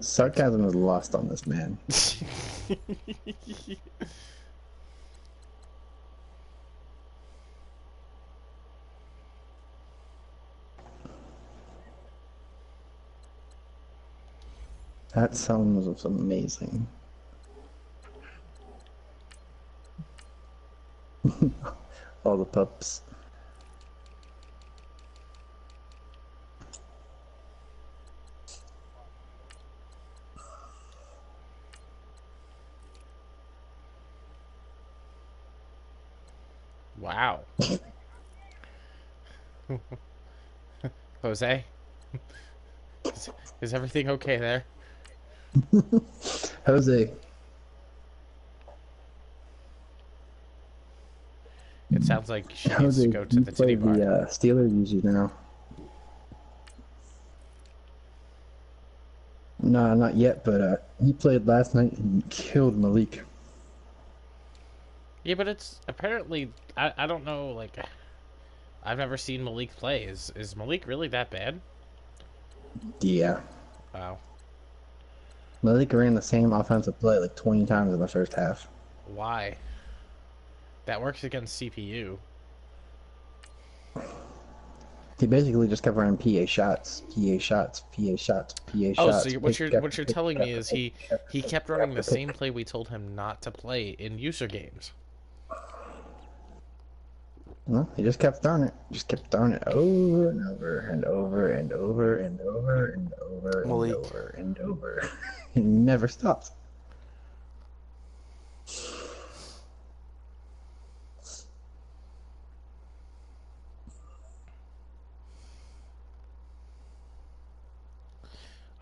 Sarcasm is lost on this man. That sound was amazing. All the pups. Wow. Jose? Is everything okay there? Jose. It sounds like she needs Jose, to go to you the play titty bar. the Steelers usually now. Nah, not yet, but he played last night and killed Malik. Yeah, but it's apparently I don't know, like I've never seen Malik play. Is Malik really that bad? Yeah. Wow. Malik ran the same offensive play like 20 times in the first half. Why? That works against CPU. He basically just kept running PA shots, PA shots, PA shots, PA Oh, shots. so what you're telling me is he kept running the same play we told him not to play in user games. Well, he just kept throwing it. Just kept throwing it over and over and over and over and over and over and Malik. over and over. He never stops.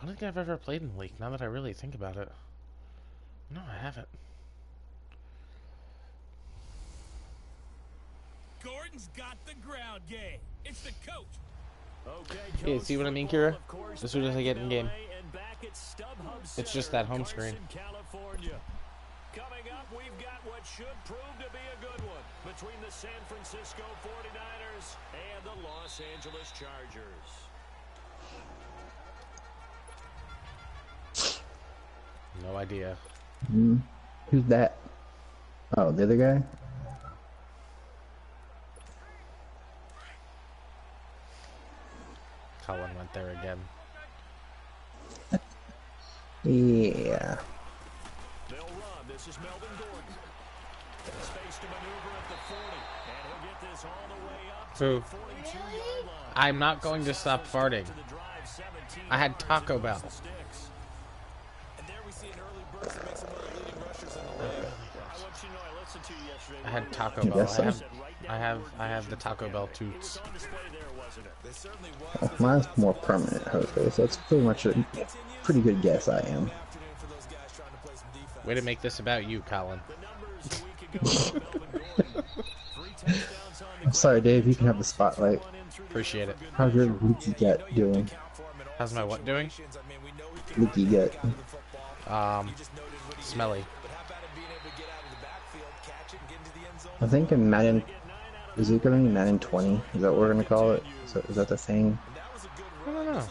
I don't think I've ever played in Malik, now that I really think about it. No, I haven't. Gordon's got the ground game. It's the coach. Okay, yeah, see what I mean, Kira? As soon as I get in game. It's just that home screen. Coming up, we've got what should prove to be a good one between the San Francisco 49ers and the Los Angeles Chargers. No idea. Who's that? Oh, the other guy? Colin went there again. Yeah. They'll run. This is Melvin Gordon. Space to maneuver at the 40, and he'll get this all the way up to the 42-yard line. I'm not going to stop farting. I had Taco Bell. And there we see an early burst that makes him one of the leading rushers in the league. I want you to know I listened to you yesterday. I had Taco Bell. I have the Taco Bell toots. Mine's more permanent, Jose, so that's pretty much a pretty good guess I am. Way to make this about you, Colin. I'm sorry, Dave, you can have the spotlight. Appreciate it. How's your leaky gut doing? How's my what doing? Leaky gut. Smelly. I think in Madden, is it going to be Madden 20? Is that what we're going to call it? Is that the thing? I don't know.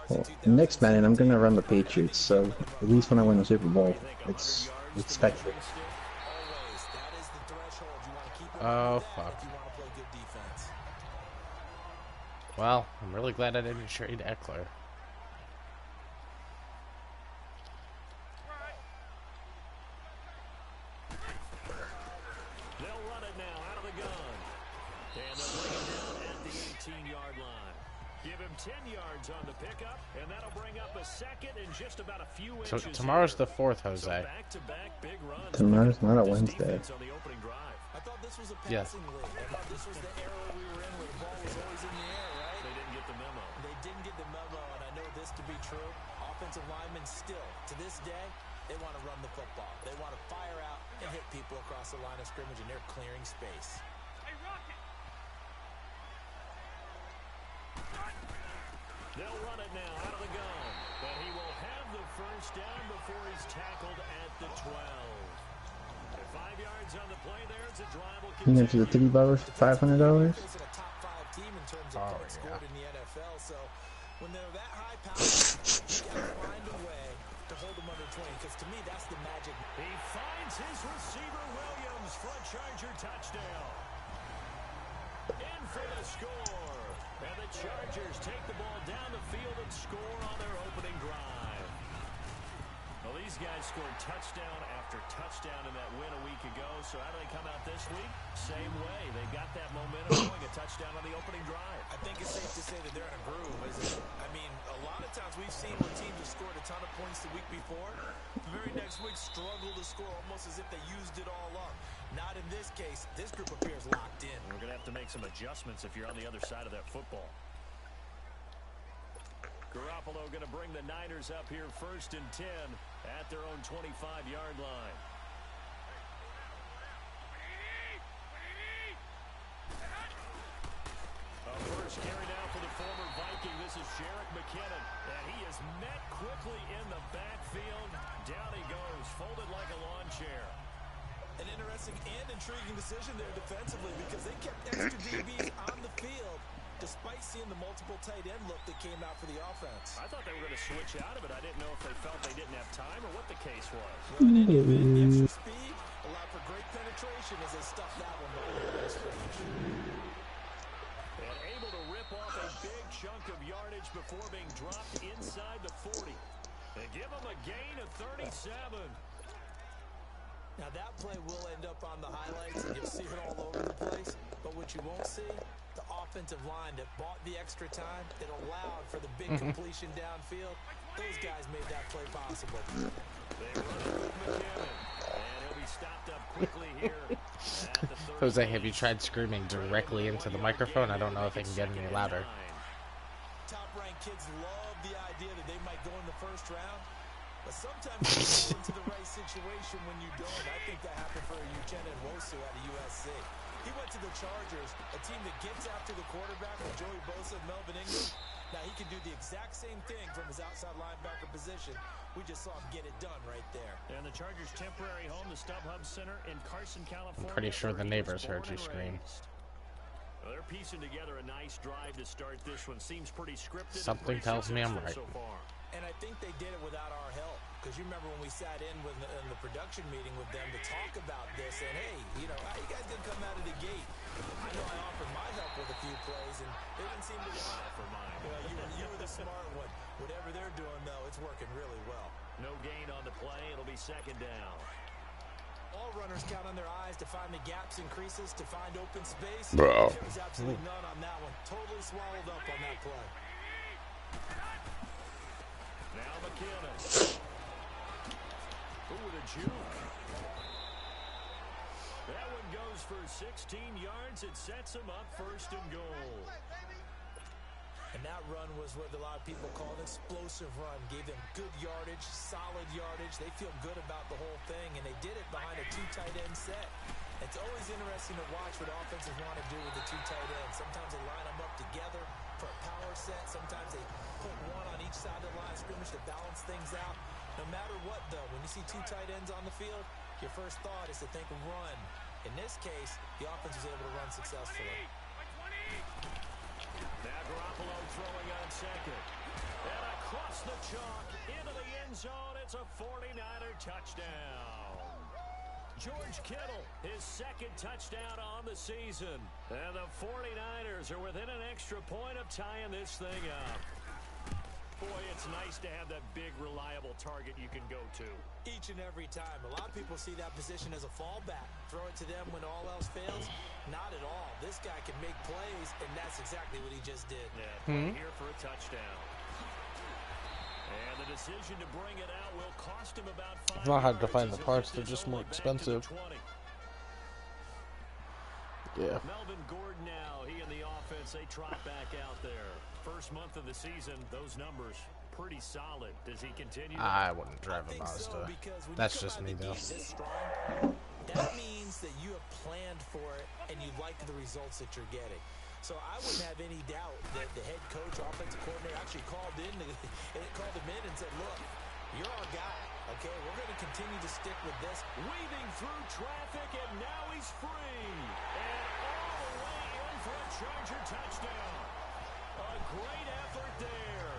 Well, next Madden, I'm going to run the Patriots, so at least when I win the Super Bowl, it's expected. Oh, fuck. Well, I'm really glad I didn't trade Eckler. They'll run it now out of the gun. And they'll bring it down at the 18-yard line. Give him 10 yards on the pickup, and that'll bring up a second in just about a few inches. So tomorrow's the 4th, Jose. Back-to-back big runs. Tomorrow's not a Wednesday. I thought this was a Yes. passing league. I thought this was the era we were in where the ball was always in the air, right? They didn't get the memo. They didn't get the memo, and I know this to be true. Offensive linemen still, to this day, they want to run the football. They want to fire out and hit people across the line of scrimmage, and they're clearing space. Hey, Rocket! They'll run it now out of the gun, but he will have the first down before he's tackled at the 12. 5 yards on the play there. It's a drive. You know, to the titty bar for $500? Oh, yeah. When they're that high powered, you got to find a way to hold them under 20, because to me, that's the magic. He finds his receiver, Williams, for a Charger touchdown. In for the score. And the Chargers take the ball down the field and score on their opening drive. Well, these guys scored touchdown after touchdown in that win a week ago. So how do they come out this week? Same way. They got that momentum going, a touchdown on the opening drive. I think it's safe to say that they're in a groove, isn't it? I mean, a lot of times we've seen where teams have scored a ton of points the week before. The very next week struggle to score almost as if they used it all up. Not in this case. This group appears locked in. We're going to have to make some adjustments if you're on the other side of that football. Garoppolo going to bring the Niners up here 1st and 10 at their own 25-yard line. First carry now for the former Viking. This is Jerick McKinnon. And he is met quickly in the backfield. Down he goes, folded like a lawn chair. An interesting and intriguing decision there defensively, because they kept extra DBs on the field despite seeing the multiple tight end look that came out for the offense. I thought they were going to switch out of it. I didn't know if they felt they didn't have time or what the case was. Well, in any event, the extra speed allowed for great penetration as they stuffed that one by the line of scrimmage. And able to rip off a big chunk of yardage before being dropped inside the 40. They give him a gain of 37. Now that play will end up on the highlights, and you'll see it all over the place. But what you won't see, the offensive line that bought the extra time, that allowed for the big completion downfield. Those guys made that play possible. They run it with McKinnon, and he'll be stopped up quickly here at the 30. Jose, have you tried screaming directly into the microphone? I don't know if it can get any louder. Top-ranked kids love the idea that they might go in the first round. But sometimes you fall into the right situation when you don't. I think that happened for Uchenna Nwosu out of USC. He went to the Chargers, a team that gets after the quarterback with Joey Bosa and Melvin Ingram. Now, he can do the exact same thing from his outside linebacker position. We just saw him get it done right there. And the Chargers' temporary home, the StubHub Center in Carson, California. I'm pretty sure the neighbors heard you scream. Well, they're piecing together a nice drive to start this one. Seems pretty scripted. Something tells me I'm right. So far. And I think they did it without our help. Because you remember when we sat in the production meeting with them to talk about this, and hey, you know, you guys didn't come out of the gate. I know I offered my help with a few plays, and they didn't seem to want it for mine. Well, you were the smart one. Whatever they're doing, though, it's working really well. No gain on the play. It'll be 2nd down. All runners count on their eyes to find the gaps and creases, to find open space. Bro. There was absolutely none on that one. Totally swallowed up on that play. Now McKinnon. Ooh, the juke. That one goes for 16 yards. It sets him up 1st and goal. And that run was what a lot of people call an explosive run. Gave them good yardage, solid yardage. They feel good about the whole thing, and they did it behind a 2 tight end set. It's always interesting to watch what offenses want to do with the 2 tight ends. Sometimes they line them up together for a power set. Sometimes they put one on each side of the line of scrimmage to balance things out. No matter what, though, when you see 2 tight ends on the field, your first thought is to think run. In this case, the offense was able to run successfully. Now Garoppolo throwing on 2nd. And across the chalk into the end zone. It's a 49er touchdown. George Kittle, his 2nd touchdown on the season. And the 49ers are within an extra point of tying this thing up. Boy, it's nice to have that big, reliable target you can go to. Each and every time. A lot of people see that position as a fallback. Throw it to them when all else fails. Not at all. This guy can make plays, and that's exactly what he just did. Yeah, here for a touchdown. And the decision to bring it out will cost him about 5 It's not hard to yards find the as parts, it they're gets just more back to the expensive. 20. Yeah. Melvin Gordon now, he and the offense, they trot back out there. First month of the season, those numbers pretty solid. Does he continue? I wouldn't drive a Mazda. So, because when That's you come just out me, of the though. gate this strong, that means that you have planned for it and you like the results that you're getting. So I wouldn't have any doubt that the head coach, offensive coordinator, actually called him in and said, look, you're our guy, okay? We're going to continue to stick with this. Weaving through traffic, and now he's free. And all the way in for a Charger touchdown. A great effort there.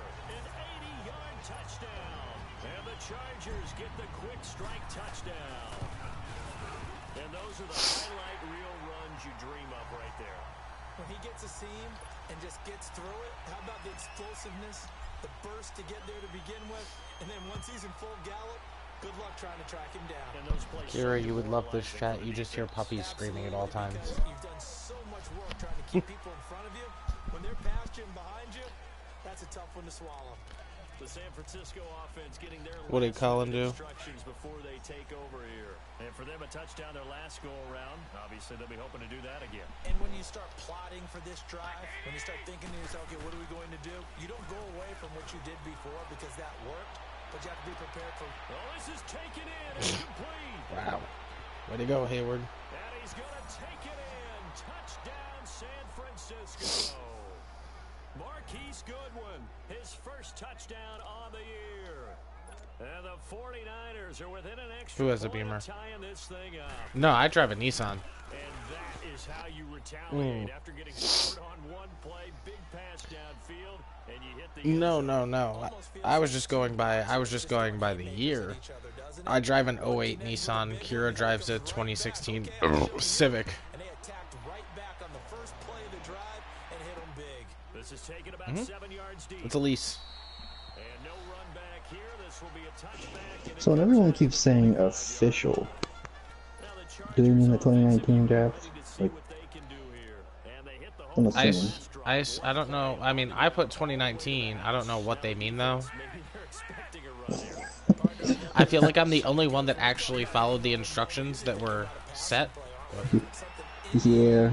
Chargers get the quick strike touchdown. And those are the highlight reel runs you dream of right there. When he gets a seam and just gets through it, how about the explosiveness, the burst to get there to begin with, and then once he's in full gallop, good luck trying to track him down. And those plays Kira, you would love this chat. You just hear puppies screaming at all times. You've done so much work trying to keep people in front of you. When they're past you and behind you, that's a tough one to swallow. The San Francisco offense getting their What did Colin do? instructions before they take over here. And for them, a touchdown their last go around. Obviously, they'll be hoping to do that again. And when you start plotting for this drive, when you start thinking to yourself, okay, what are we going to do? You don't go away from what you did before because that worked, but you have to be prepared for. Oh, this is taken in and complete. Wow. Way to go, Hayward. And he's going to take it in. Touchdown, San Francisco. Marquise Goodwin, his first touchdown on the year. And the 49ers are within an extra Who has a point Beamer? of tying this thing up. No, I drive a Nissan. And that is how you retaliate after getting scored on one play, big pass downfield, and you hit the No. I was just going by the year. I drive an '08 Nissan. Kira drives a 2016 Civic. And they attacked right back on the first play of the drive and hit them big. This is taken about 7 yards deep. It's a lease. And no run back here. This will be a touchback. And So when everyone keeps saying official, do they mean the 2019 draft? Like, I'm assuming. I don't know. I mean, I put 2019. I don't know what they mean though. I feel like I'm the only one that actually followed the instructions that were set. Yeah.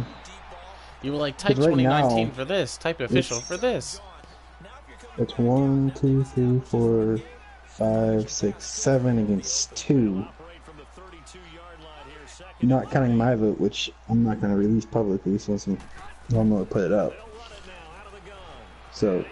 You were like, type Right 2019 now, for this, type official for this. It's 1, 2, 3, 4, 5, 6, 7 against 2. Not counting my vote, which I'm not going to release publicly since I'm going to put it up. So,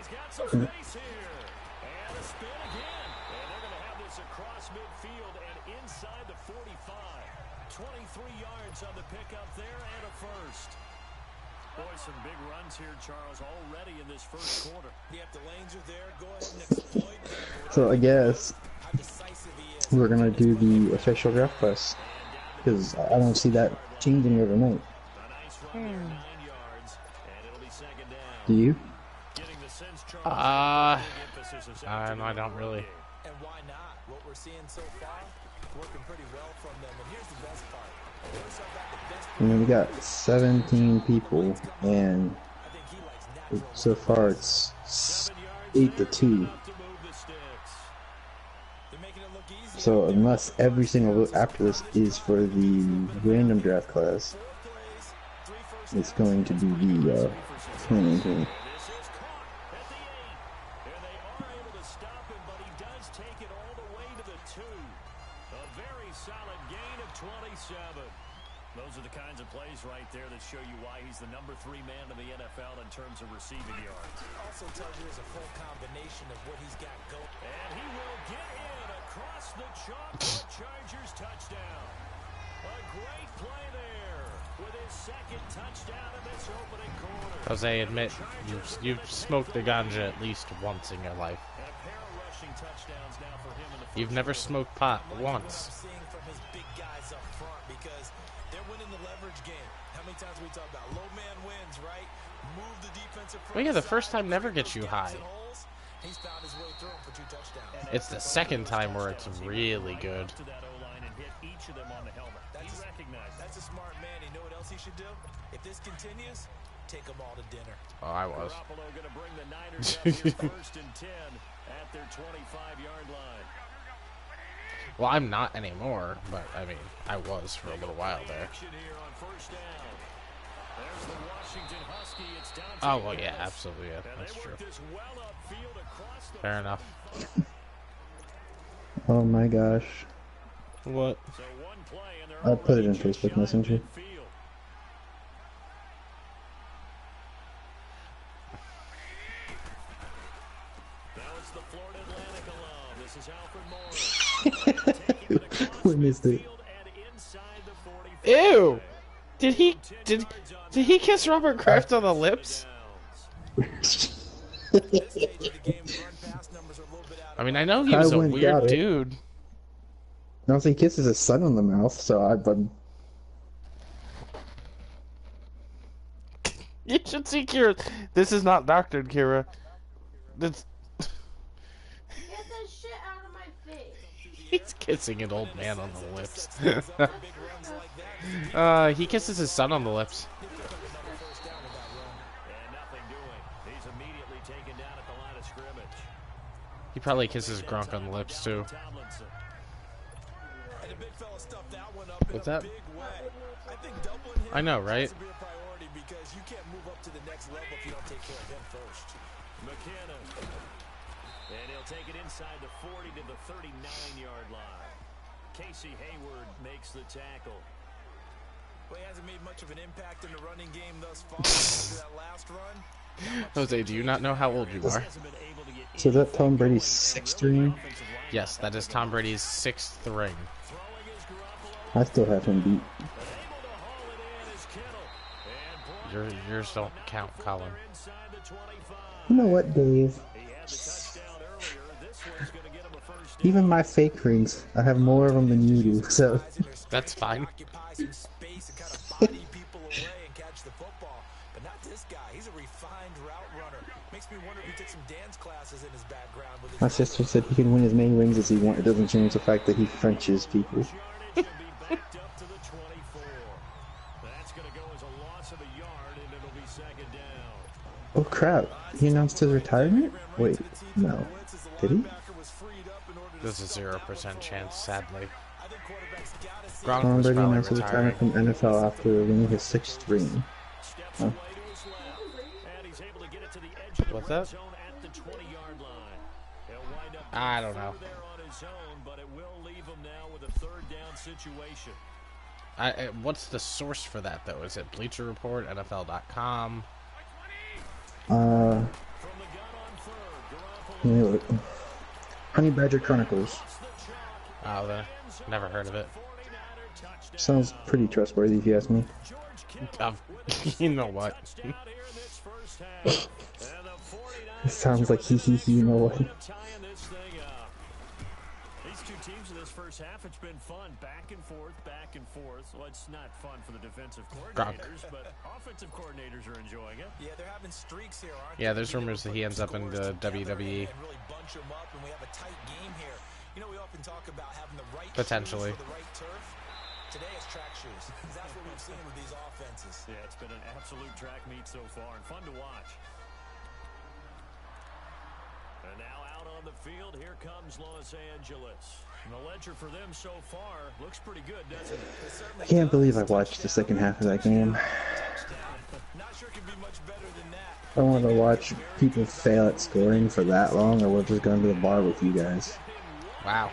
Some big runs here, Charles, already in this first quarter. Yep, the lanes are there. Go ahead and exploit them. so I guess How decisive he is. we're going to do the official draft class. Because I don't see that changing overnight. Do you? I don't really. And why not? What we're seeing so far, working pretty well from them. And here's the best part. First off, got the best I mean, we got 17 people, and I think he likes natural. so far it's 8-2. They're making it look easy. So unless every single vote after this is for the random draft class, it's going to be the 2019. This is caught at the 8. And they are able to stop him, but he does take it all the way to the 2. A very solid gain of 27. Those are the kinds of plays right there that show you why he's the number 3 man in the NFL in terms of receiving yards. Also tells you there's a full combination of what he's got going. And he will get in across the chalk for a Chargers touchdown. A great play there with his second touchdown in this opening quarter. Jose, admit you've smoked the ganja at least once in your life. And a pair of rushing touchdowns now for him in the first You've never smoked pot What once. I'm seeing from his big guys up front because they're winning the leverage game. How many times we talk about low man wins, right? Move the defensive front. Well, yeah, the first time never gets you high. He's found his way through for 2 touchdowns. It's the second time where it's really good. to that O-line and hit each of them on the helmet. He recognized that. That's a smart man. You know what else he should do? If this continues, take them all to dinner. Oh, I was. Garoppolo going to bring the Niners up here first and 10 at their 25-yard line. Well, I'm not anymore, but I mean, I was for a little while there. Action here on first down. There's the Washington Husky. It's down to Oh, the well, yeah, Eagles. absolutely, yeah, And that's they true. work this well upfield across the Fair enough. Oh my gosh. What? So one play and they're I'll put it in already just Facebook shy of Messenger. midfield. Now it's the Florida Atlantic alum. This is Alfred Morris. Taking it across We missed it. midfield and inside the 45. Ew! Did he kiss Robert Kraft on the lips? At this stage of the game, the run pass numbers are a little bit out I mean, I know he I was a went got weird it. dude. Now he kisses his son on the mouth, so I'm You should see Kira. This is not doctored, Kira. That's... Get the shit out of my face. He's kissing an old man on the lips. He kisses his son on the lips. He probably kisses Gronk on the lips too. What's that? I know, right? Because you can't move up to the next level if you don't take care of him first. McKenna. And he'll take it inside the 40 to the 39-yard line. Casey Hayward makes the tackle. Well, he hasn't made much of an impact in the running game thus far after that last run. Jose, do you not know how old you are? So that Tom Brady's sixth ring? Yes, that is Tom Brady's 6th ring. I still have him beat. Yours don't count, Colin. You know what, Dave? Even my fake rings, I have more of them than you do, so... That's fine. My sister said he can win as many rings as he wants. It doesn't change the fact that he Frenches people. Oh crap, he announced his retirement? Wait, no. Did he? There's a 0% chance, sadly. Tom Gronk was Brady probably announced his retiring. retirement from NFL after winning his 6th ring. Huh? What's that? I don't know. What's the source for that, though? Is it Bleacher Report, NFL.com? Let me look. Honey Badger Chronicles. Oh, never heard of it. Sounds pretty trustworthy if you ask me. You know what? It sounds like you know what. These two teams in this first half, it's been fun. Back and forth, back and forth. Well, it's not fun for the defensive coordinators, but offensive coordinators are enjoying it. Yeah, they're having streaks here, aren't they? Yeah, there's rumors that he ends up in the WWE. Really bunch them up, and we have a tight game here. You know, we often talk about having the right Potentially. shoes for the right turf. Today it's track shoes. That's what we've seen with these offenses. Yeah, it's been an absolute track meet so far and fun to watch. And now out on the field, here comes Los Angeles. And the ledger for them so far looks pretty good, doesn't it? I can't believe I watched the second half of that game. Not sure it could be much better than that. I want to watch people fail at scoring for that long, or we're just going to the bar with you guys. Wow.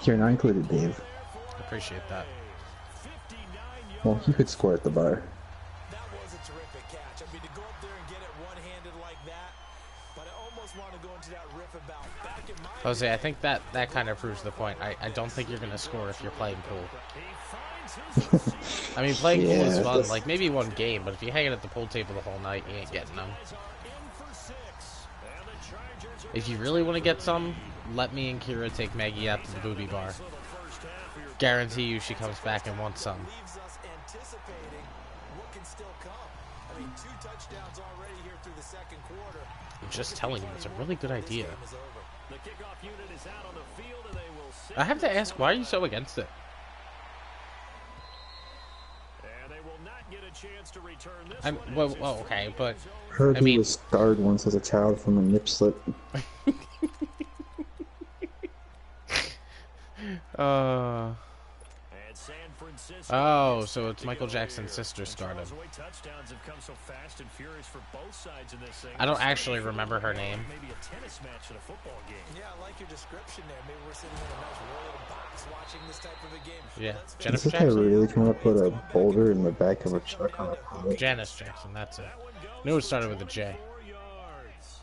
You're not included, Dave. Appreciate that. Well, you could score at the bar. That was a terrific catch. I mean, to go up there and get it one-handed like that, but I almost want to go into that riff about back in my... Jose, I think that kind of proves the point. I don't think you're going to score if you're playing pool. I mean, playing pool is fun. Like, maybe one game, but if you're hanging at the pool table the whole night, you ain't getting them. If you really want to get some, let me and Kira take Maggie out to the booby bar. Guarantee you she comes back and wants some. Leaves us anticipating what can still come. I mean, 2 touchdowns already here through the second quarter. I'm just telling you, it's a really good idea. The kickoff unit is out on the field, and they will sit. I have to ask, why are you so against it? And they will not get a chance to return this I'm one. well, okay, but Heard I he mean, was scarred once as a child from a nip slip. And San Francisco Oh, so it's Michael Jackson's sister scarred him. touchdowns have come so fast and furious for both sides in this thing. I don't actually remember her name. Maybe a tennis match at a football game. Yeah, I like your description there. Maybe we're sitting in a nice royal box watching this type of a game. Yeah, Let's face Jennifer This guy Jackson. really come up with a boulder in the back of a truck on a pallet. Janice Jackson, that's it. Knew it started with a J. 4 yards.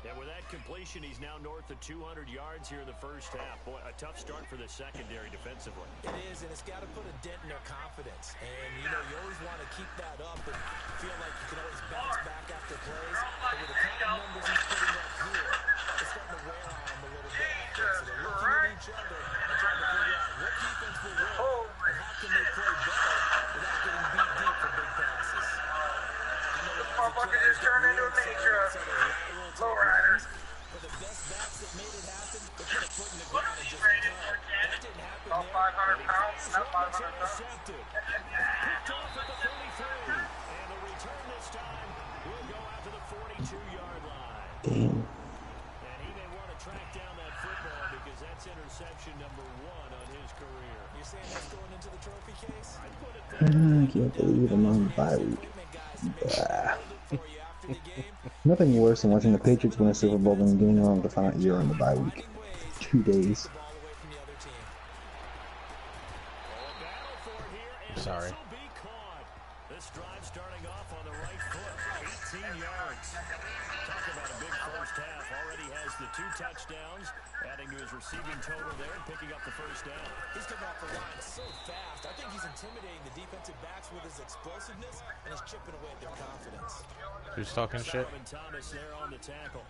And with that completion, he's now north of 200 yards here in the first half. Boy, a tough start for the secondary defensively. It is, and it's got to put a dent in their confidence. And, you know, you always want to keep that up and feel like you can always bounce back after motherfucker just turned into a nature lowrider. For the best backs that made it happen, they put a foot in the ground and just go. That didn't happen About there. 500 pounds, not 500 pounds. Intercepted. Picked off at the 33. And the return this time will go out to the 42-yard line. Damn. And he may want to track down that football because that's interception number 1 on his career. You're saying that's going into the trophy case? I'd put it there. I can't believe I'm on the bye week. Nothing worse than watching the Patriots win a Super Bowl than getting on to find out you're on the bye week. 2 days. Sorry. This drive starting off on the right foot, 18 yards. Talk about a big first half. Already has the 2 touchdowns, adding to his receiving total there and picking up the first down. He's coming off the line so fast. I think he's intimidating the defensive backs with his explosiveness and he's chipping away at their confidence. Who's talking shit? Thomas there on the tackle.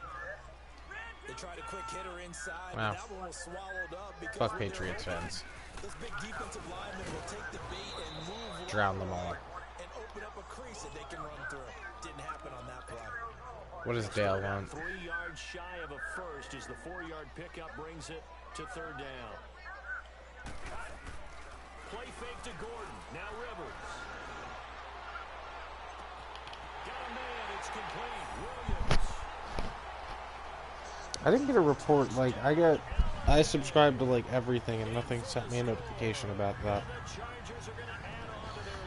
They tried a quick hitter inside, wow. but that one was swallowed up because Fuck Patriots fans. this big defensive lineman will take the bait and move Drown them all. and open up a crease that they can run through. Didn't happen on that play. What does Dale want? 3 yards shy of a first as the 4-yard pickup brings it to 3rd down. Play fake to Gordon. Now Rivers. Got a man. It's complete. Williams. I didn't get a report. Like, I subscribed to like everything and nothing sent me a notification about that.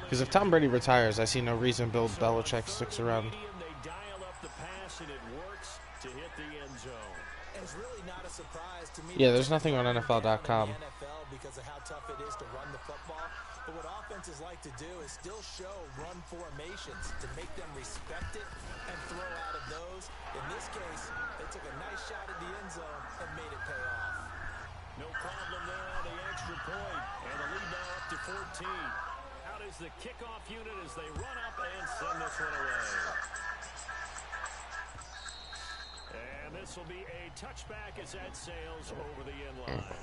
Because if Tom Brady retires, I see no reason Bill Belichick sticks around. They dial up the pass and it works to hit the end zone. And it's really not a surprise to me. Yeah, there's nothing on NFL.com. Because of how tough it is to run the football. But what offenses like to do is still show run formations to make them respect it and throw out of those. In this case, they took a nice shot at the end zone and made it pay off. No problem there on the extra point. And the lead now up to 14. Out is the kickoff unit as they run up and send this one away. And this will be a touchback as that sails over the end line.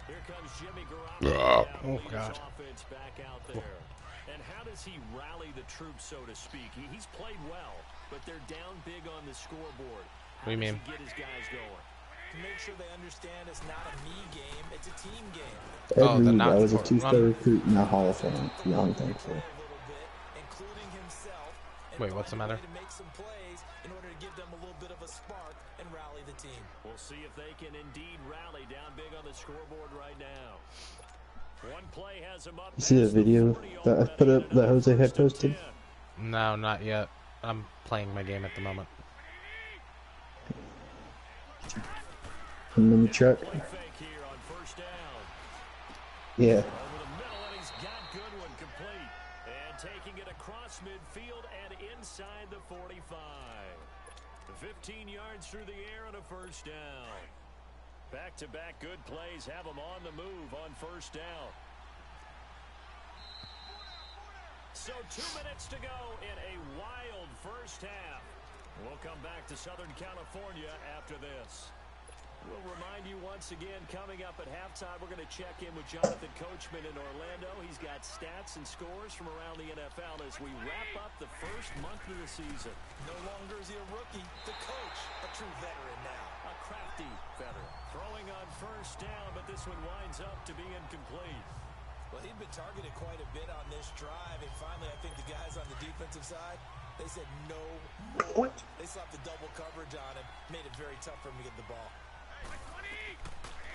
Here comes Jimmy Garoppolo. Oh, God. Offense back out there. And how does he rally the troops, so to speak? He's played well, but they're down big on the scoreboard. How What do you mean? does he get his guys going? To make sure they understand it's not a me game, it's a team game. Oh, Every the week not I was a for- 2-star recruit and a Hall of Fame. Beyond thankful. Including himself. Wait, what's the matter? To make some plays in order to give them a little bit of a spark and rally the team. We'll see if they can indeed rally down big on the scoreboard right now. One play has him up. You see the video that I put up that Jose had posted? No, not yet. I'm playing my game at the moment. Mini truck. Play fake here on first down. Yeah. Over the middle, and he's got Goodwin complete. And taking it across midfield and inside the 45. 15 yards through the air and a first down. Back-to-back good plays have them on the move on first down. So 2 minutes to go in a wild first half. We'll come back to Southern California after this. We'll remind you once again, coming up at halftime, we're going to check in with Jonathan Coachman in Orlando. He's got stats and scores from around the NFL as we wrap up the first month of the season. No longer is he a rookie, the coach, a true veteran now. A crafty veteran. Throwing on first down, but this one winds up to be incomplete. Well, he'd been targeted quite a bit on this drive, and finally I think the guys on the defensive side, they said no more. They slapped the double coverage on him, made it very tough for him to get the ball.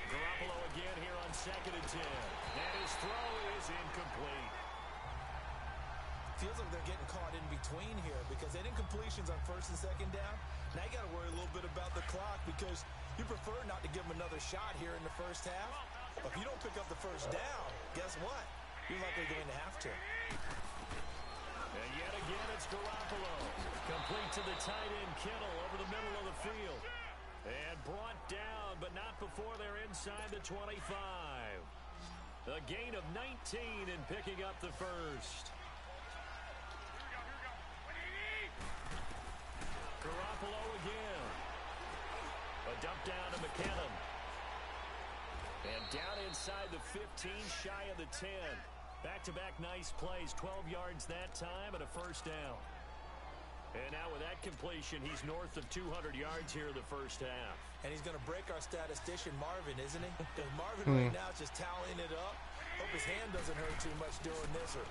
Garoppolo again here on 2nd and 10. And his throw is incomplete. Feels like they're getting caught in between here because they didn't completions on 1st and 2nd down. Now you got to worry a little bit about the clock because you prefer not to give them another shot here in the first half. But if you don't pick up the first down, guess what? You're likely going to have to. And yet again, it's Garoppolo. Complete to the tight end, Kittle, over the middle of the field. And brought down, but not before they're inside the 25. A gain of 19 in picking up the first. Garoppolo again. A dump down to McKinnon. And down inside the 15, shy of the 10. Back-to-back nice plays, 12 yards that time and a first down. And now with that completion, he's north of 200 yards here in the first half. And he's going to break our statistician, Marvin, isn't he? Because Marvin right now is just tallying it up. Hope his hand doesn't hurt too much doing this or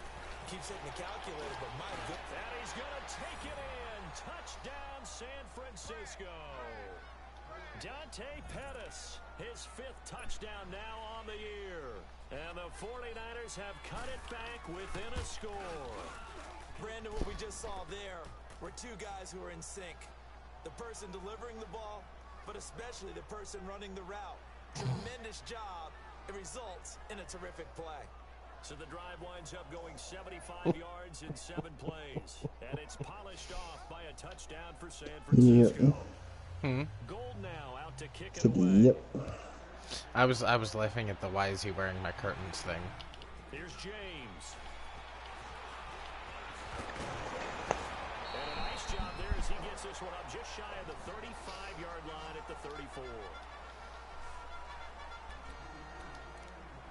keeps hitting the calculator, but my goodness. And he's going to take it in. Touchdown, San Francisco. Dante Pettis, his 5th touchdown now on the year. And the 49ers have cut it back within a score. Brandon, what we just saw there were two guys who are in sync. The person delivering the ball, but especially the person running the route. Tremendous job. It results in a terrific play. So the drive winds up going 75 yards in 7 plays. And it's polished off by a touchdown for San Francisco. Gold now out to kick it away. Yep. I was laughing at the "why is he wearing my curtains" thing. Here's James. And a nice job there as he gets this one up just shy of the 35-yard line at the 34.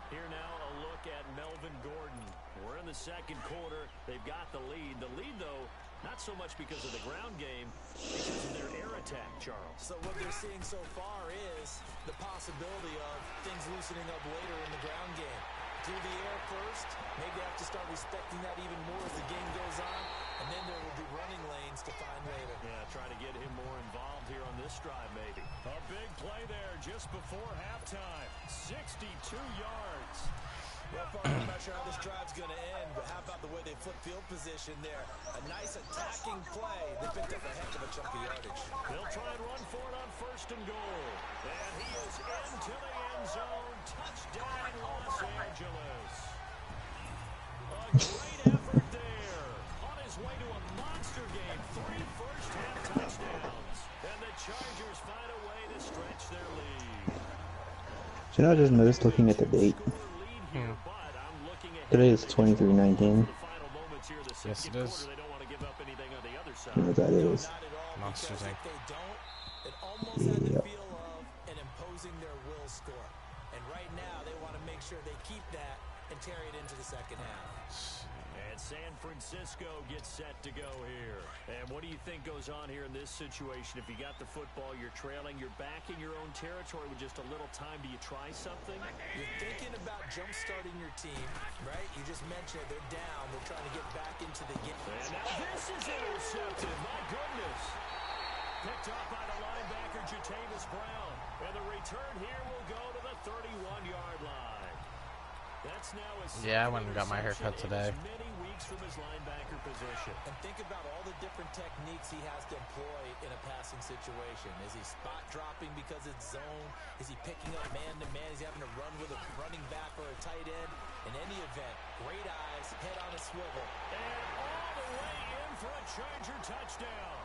Here now a look at Melvin Gordon. We're in the second quarter. They've got the lead. The lead, though, not so much because of the ground game, because of their air attack, Charles. So what they're seeing so far is the possibility of things loosening up later in the ground game. Through the air first, maybe they have to start respecting that even more as the game goes on, and then there will be running lanes to find later. Yeah, try to get him more involved here on this drive, maybe. A big play there just before halftime. 62 yards. Well, I'm not sure how this drive's going to end, but how about the way they flip field position there? A nice attacking play. They picked up a heck of a chunk of yardage. They'll try and run for it on 1st and goal. And he is into the end zone. Touchdown, Los Angeles. A great effort there. On his way to a monster game. 3 first-half touchdowns. And the Chargers find a way to stretch their lead. You know, I just noticed looking at the date. Today is 23/19. Yes, it is. You know what that is? Monsters Inc. It almost had the feel of an imposing their will score. And right now, they want to make sure they keep that and carry it into the second half. And San Francisco gets set to go here. And what do you think goes on here in this situation? If you got the football, you're trailing, you're back in your own territory with just a little time. Do you try something? You're thinking about jump-starting your team, right? You just mentioned they're down. They're trying to get back into the game. And now this is intercepted. My goodness. Picked up by the linebacker, Jatavis Brown. And the return here will go to the 31-yard line. That's now yeah, I went and got my haircut today. Many weeks from his linebacker position. And think about all the different techniques he has to employ in a passing situation. Is he spot dropping because it's zone? Is he picking up man-to-man? Is he having to run with a running back or a tight end? In any event, great eyes, head on a swivel. And all the way in for a Charger touchdown.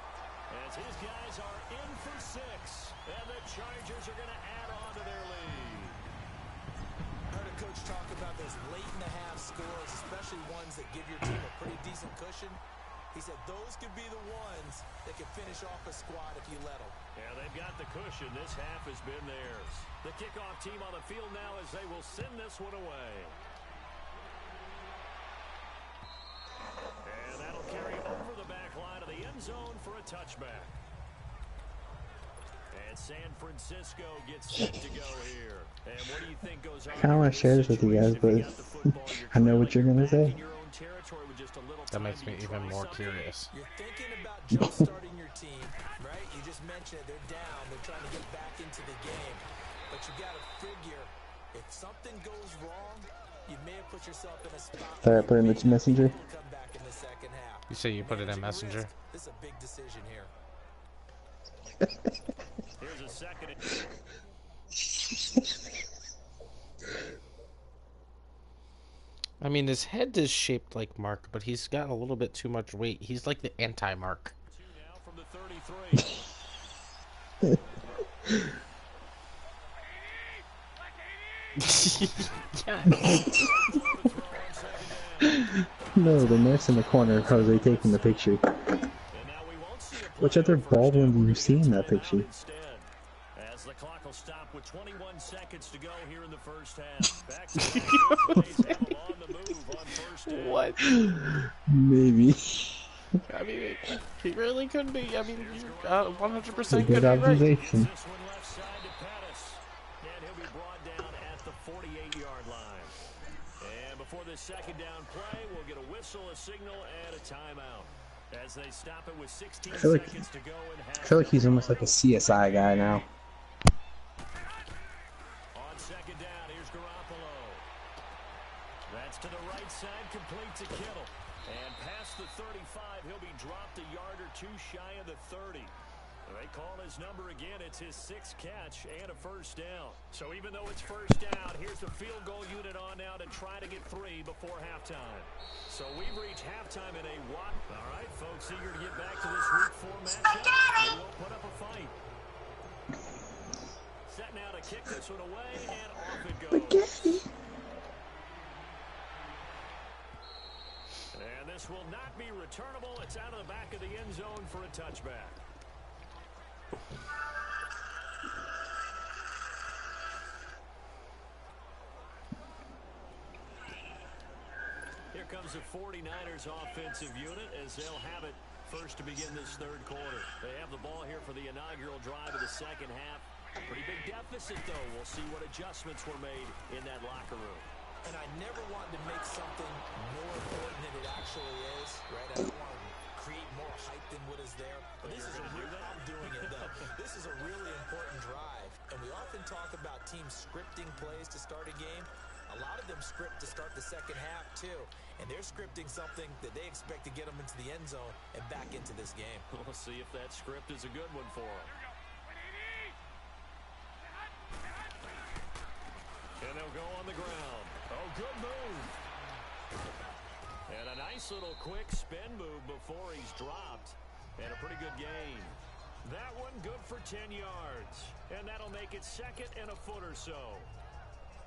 As his guys are in for 6. And the Chargers are going to add on to their lead. I heard a coach talk about those late-in-the-half scores, especially ones that give your team a pretty decent cushion. He said those could be the ones that can finish off a squad if you let them. Yeah, they've got the cushion. This half has been theirs. The kickoff team on the field now as they will send this one away. And that'll carry over the back line of the end zone for a touchback. And San Francisco gets set to go here. And what do you think goes on? I kind of want to share this with you guys, but I know what you're going to say. That makes me even more curious. You're thinking about jump-starting your team, right? You just mentioned it. They're down. They're trying to get back into the game. But you got to figure, if something goes wrong, you may have put yourself in a spot. Sorry, I put in the messenger. Come back in the second half. You say you put it in Messenger? This is a big decision here. Here's a second. I mean, his head is shaped like Mark, but he's got a little bit too much weight. He's like the anti-Mark. Now from the 33. No, the nurse in the corner probably taking the picture. Which other Baldwin do you see in that picture? As the clock will stop with 21 seconds to go here in the first half. Back to back on the move on first down. What? Maybe. I mean, he really could be. I mean, you 100% A could good be right. observation. This one left side to Pettis. And he'll be brought down at the 48-yard line. And before this second down play, we'll get a whistle, a signal, and a timeout. As they stop it with 16 seconds to go in half. I feel like he's almost like a CSI guy now. On second down, here's Garoppolo. That's to the right side, complete to Kittle. And past the 35, he'll be dropped a yard or two shy of the 30. They call his number again. It's his 6th catch and a first down. So even though it's first down, here's the field goal unit on now to try to get 3 before halftime. So we've reached halftime in a what? All right, folks, eager to get back to this Week 4 matchup. We will put up a fight. Set now to kick this one away, and off it goes. And this will not be returnable. It's out of the back of the end zone for a touchback. Here comes the 49ers offensive unit as they'll have it first to begin this third quarter. They have the ball here for the inaugural drive of the second half. Pretty big deficit, though. We'll see what adjustments were made in that locker room. And I never wanted to make something more important than it actually is, right? I don't want to create more hype than what is there. But this is I'm doing it, though. This is a really important drive. And we often talk about teams scripting plays to start a game. A lot of them script to start the second half, too. And they're scripting something that they expect to get them into the end zone and back into this game. We'll see if that script is a good one for them. And they'll go on the ground. Oh, good move. And a nice little quick spin move before he's dropped. And a pretty good gain. That one good for 10 yards. And that'll make it second and a foot or so.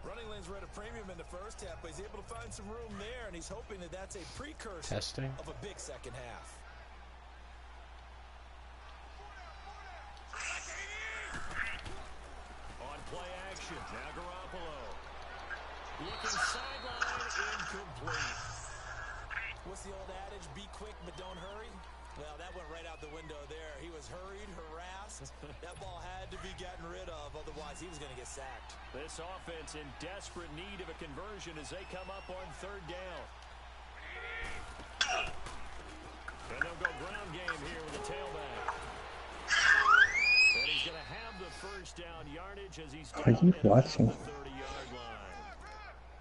Running lanes were at a premium in the first half, but he's able to find some room there, and he's hoping that that's a precursor of a big second half. On play action, now Garoppolo. Looking sideline, incomplete. What's the old adage? Be quick, but don't hurry. Well, that went right out the window there. He was hurried, harassed. That ball had to be gotten rid of, otherwise he was going to get sacked. This offense in desperate need of a conversion as they come up on third down. And they'll go ground game here with the tailback. And he's going to have the first down yardage as he's down Are you watching? the 30-yard line.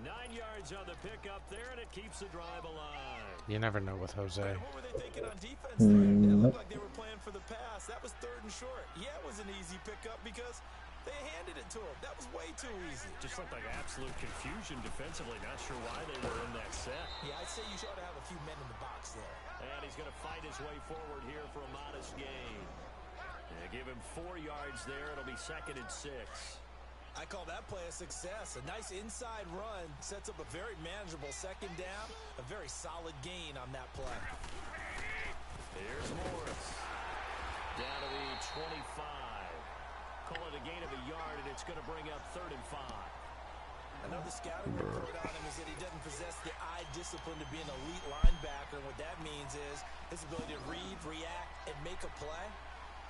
9 yards on the pickup there, and it keeps the drive alive. You never know with Jose. What were they thinking on defense there? It looked like they were playing for the pass. That was third and short. Yeah, it was an easy pickup because they handed it to him. That was way too easy. Just looked like absolute confusion defensively. Not sure why they were in that set. Yeah, I'd say you ought to have a few men in the box there. And he's going to fight his way forward here for a modest gain. They give him 4 yards there. It'll be second and 6. I call that play a success. A nice inside run sets up a very manageable second down. A very solid gain on that play. Here's Morris. Down to the 25. Call it a gain of a yard, and it's going to bring up 3rd and 5. Another scouting report on him is that he doesn't possess the eye discipline to be an elite linebacker. And what that means is his ability to read, react, and make a play.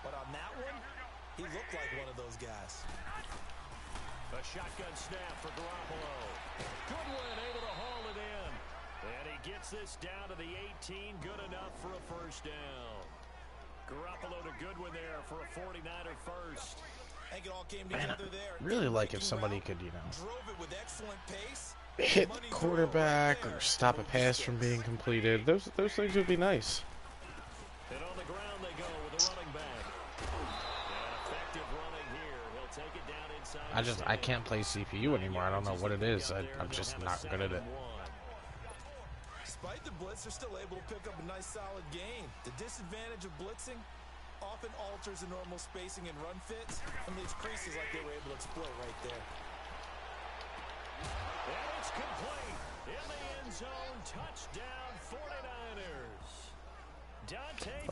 But on that one, he looked like one of those guys. A shotgun snap for Garoppolo. Goodwin able to haul it in. And he gets this down to the 18. Good enough for a first down. Garoppolo to Goodwin there for a 49er first. I think it all came together there. Really like if somebody could, you know, drove it with excellent pace. hit the quarterback or stop a pass from being completed. Those things would be nice. And on the ground they go with a running back. And effective running here. He'll take it down inside. I can't play CPU anymore. I don't know what it is. I'm just not good at it. Despite the blitz, they're still able to pick up a nice solid gain. The disadvantage of blitzing often alters the normal spacing and run fits and leaves creases like they were able to exploit right there. And it's complete. In the end zone, touchdown 49ers.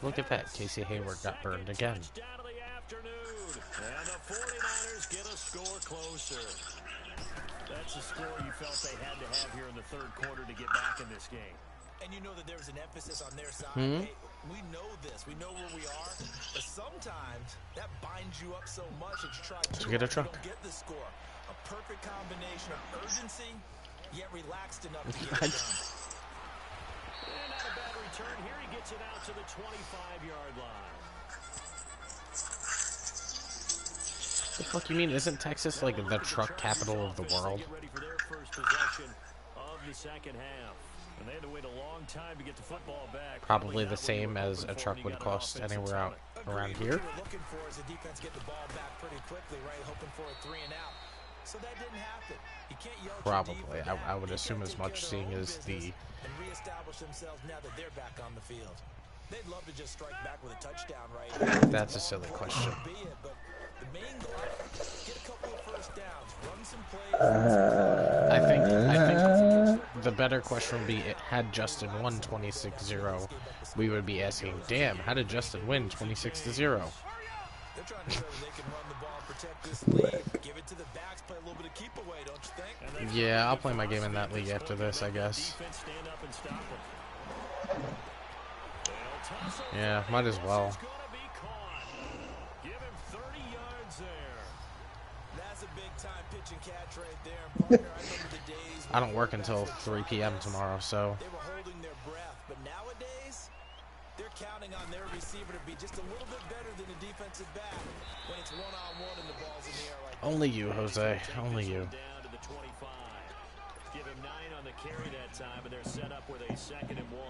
Look at that. Casey Hayward got burned again. Touchdown of the afternoon. And the 49ers get a score closer. That's a score you felt they had to have here in the third quarter to get back in this game. And you know that there was an emphasis on their side. We know this. We know where we are. But sometimes that binds you up so much that you try to get a truck. get the score. A perfect combination of urgency, yet relaxed enough to get it done. And not a bad return. Here he gets it out to the 25-yard line. The fuck you mean? Isn't Texas like the truck capital of the world? Get ready for their first possession of the second half. And they had to wait a long time to get the football back. Probably the same as a truck would cost anywhere out around here. What we were looking for is the defense get the ball back pretty quickly, right? Hoping for a 3 and out. So that didn't happen. You can't yell at your Probably. defense. I would assume as much, seeing as the and reestablish themselves now that they're back on the field. They'd love to just strike back with a touchdown, right? That's a silly question. But the main goal, get a couple of first downs, run some plays. I think the better question would be, had Justin won 26-0, we would be asking, damn, how did Justin win 26-0? They're trying to show they can run the ball, protect this lead, give it to the backs, play a little bit of keep away, don't you think? Yeah, I'll play my game in that league after this, I guess. Yeah, might as well. Give him 30 yards there. That's a big time pitch and catch right there. Partner, I remember the days I don't work until 3 p.m. tomorrow, so they were holding their breath, but nowadays they're counting on their receiver to be just a little bit better than the defensive back when it's one-on-one and the ball's in the air like that. only you, Jose, only you. Down to the 25. Give him 9 on the carry that time, and they're set up with a 2nd and 1.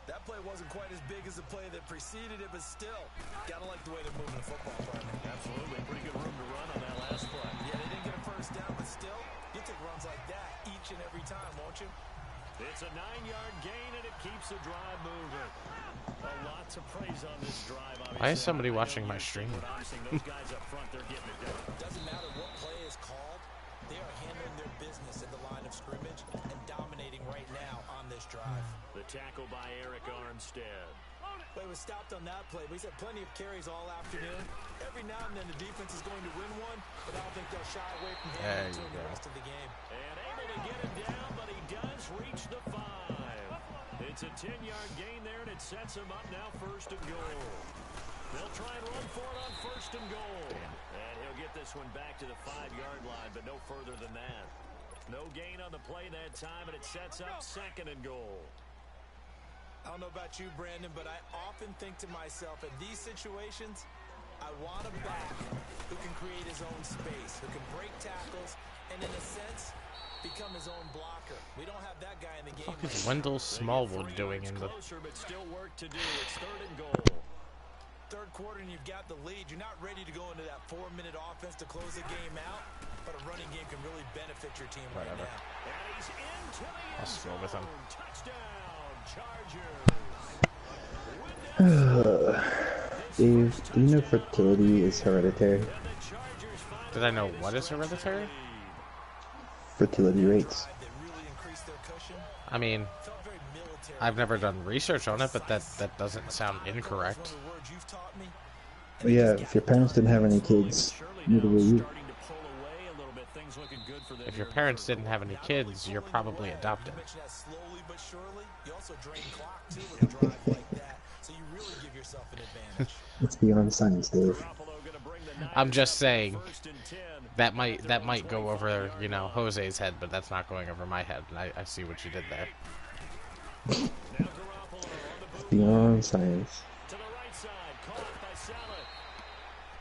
That play wasn't quite as big as the play that preceded it, but still, gotta like the way they're moving the football, partner. Absolutely, pretty good room to run on that last play. Yeah, they didn't get a first down, but still, you take runs like that each and every time, won't you? It's a 9-yard gain, and it keeps the drive moving. A lot to praise on this drive. Obviously. Why is somebody watching my stream? Those guys up front, they're getting it done. Doesn't matter what play is called, they are handling their business at the line of scrimmage and dominating right now on this drive. The tackle by Eric Armstead. Well, he was stopped on that play, but he's had plenty of carries all afternoon. Every now and then the defense is going to win one, but I don't think they'll shy away from handling it the rest of the game. And able to get him down, but he does reach the 5. It's a 10-yard gain there, and it sets him up now 1st and goal. They'll try and run for it on 1st and goal. And he'll get this one back to the 5-yard line, but no further than that. No gain on the play that time, and it sets up 2nd and goal. I don't know about you, Brandon, but I often think to myself, in these situations, I want a back who can create his own space, who can break tackles, and in a sense, become his own blocker. We don't have that guy in the game. What is Wendell Smallwood doing in the... Closer, but still work to do. It's 3rd and goal. Third quarter and you've got the lead. You're not ready to go into that 4-minute offense to close the game out, but a running game can really benefit your team right now. And he's into the I'll scroll with him. touchdown, Chargers. Dave, do you know fertility is hereditary? Did I know what is hereditary? Fertility rates. I mean, I've never done research on it, but that doesn't sound incorrect. Well, yeah, if your parents didn't have any kids, neither will you. If your parents didn't have any kids, you're probably adopted. It's beyond science, Dave. I'm just saying that might go over, you know, Jose's head, but that's not going over my head. I see what you did there. It's beyond science. To the right side, caught by Saleh.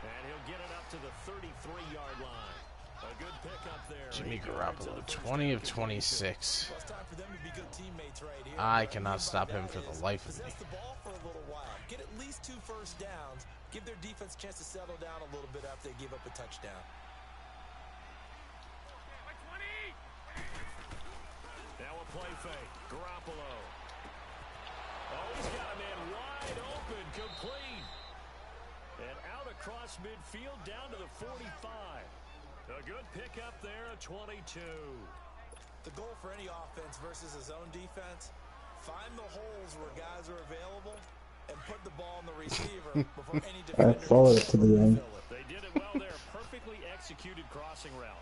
And he'll get it up to the 33-yard line. A good pickup there. Jimmy Garoppolo, 20 of 26. I cannot stop him for the life of me. Get at least 2 first downs. Give their defense a chance to settle down a little bit after they give up a touchdown. Now a play fake. Garoppolo. Oh, he's got a man wide open, complete. And out across midfield, down to the 45. A good pickup there, a 22. The goal for any offense versus his own defense, find the holes where guys are available and put the ball in the receiver before any defender. I followed it to the end. They did it well there. Perfectly executed crossing route.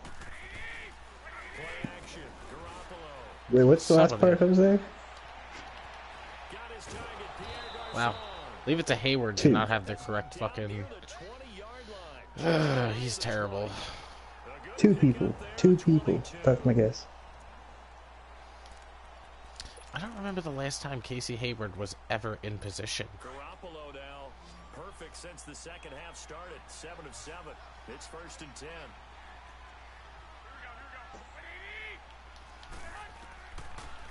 Play action. Garoppolo. Wait, what's the last part, Jose? Got Wow. Leave it to Hayward to not have the correct fucking... he's terrible. Two people. That's my guess. I don't remember the last time Casey Hayward was ever in position. Garoppolo now, perfect since the second half started. 7 of 7. It's 1st and 10.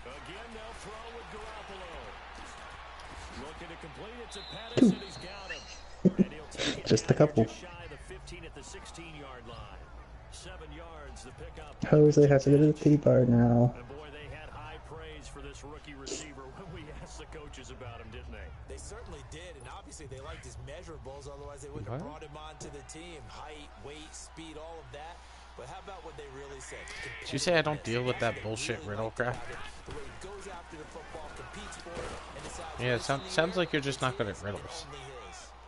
Again, they'll throw with Garoppolo. Looking to complete it to Patterson. He's got him. And he'll take it Just a couple. just shy of the 15 at the 16-yard line. 7 yards, the pickup. Jose has to go to the T-bar now. And boy, they had high praise for this rookie receiver when we asked the coaches about him, didn't they? They certainly did, and obviously they liked his measurables, otherwise they wouldn't have brought him onto the team. Height, weight, speed, all of that. But how about what they really said? Did you say I don't deal with that bullshit riddle crap? The way he goes after the football, competes for it, and decides Yeah, it sounds like you're just not good at riddles.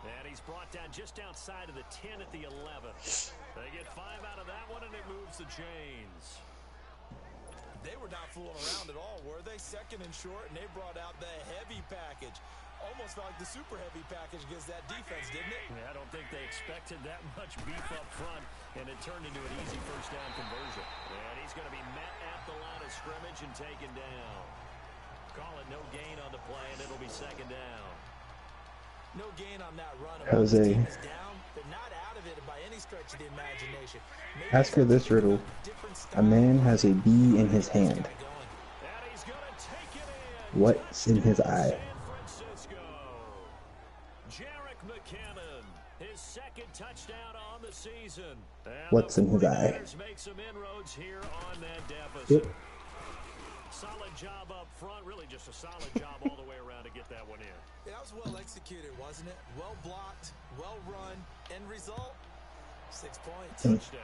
And he's brought down just outside of the 10 at the 11. They get 5 out of that one, and it moves the chains. They were not fooling around at all, were they? Second and short, and they brought out the heavy package. Almost felt like the super heavy package against that defense, didn't it? Yeah, I don't think they expected that much beef up front, and it turned into an easy first down conversion. And he's going to be met at the line of scrimmage and taken down. Call it no gain on the play, and it'll be 2nd down. No gain on that run. Jose. Down, but not out of it by any stretch of the imagination. Maybe As for this riddle, a man has a bee in his hand. What's in his eye? His 2nd touchdown on the season. What's in his eye? Make some inroads here on that deficit. Yep. Solid job up front, really just a solid job all the way around to get that one in. That was well executed, wasn't it? Well blocked, well run, end result, 6 points. Touchdown.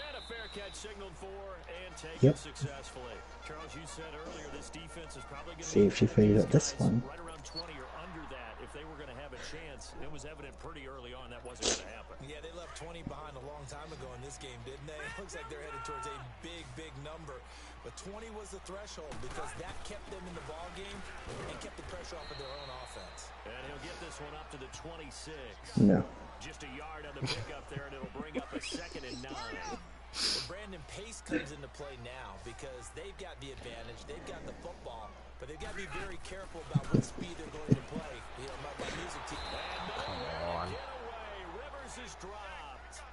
And a fair catch signaled for and taken successfully. Charles, you said earlier this defense is probably going to See if she figured out this one. right around 20 or under that. If they were going to have a chance, it was evident pretty early on that wasn't going to happen. Yeah, they left 20 behind a long time ago in this game, didn't they? It looks like they're headed towards a big number. But 20 was the threshold because that kept them in the ball game and kept the pressure off of their own offense. And he'll get this one up to the 26. No. Just a yard on the pickup there, and it'll bring up a 2nd and 9. Well, Brandon, pace comes into play now because they've got the advantage. They've got the football, but they've got to be very careful about what speed they're going to play. You know, my music team. Come on. Rivers is dropped.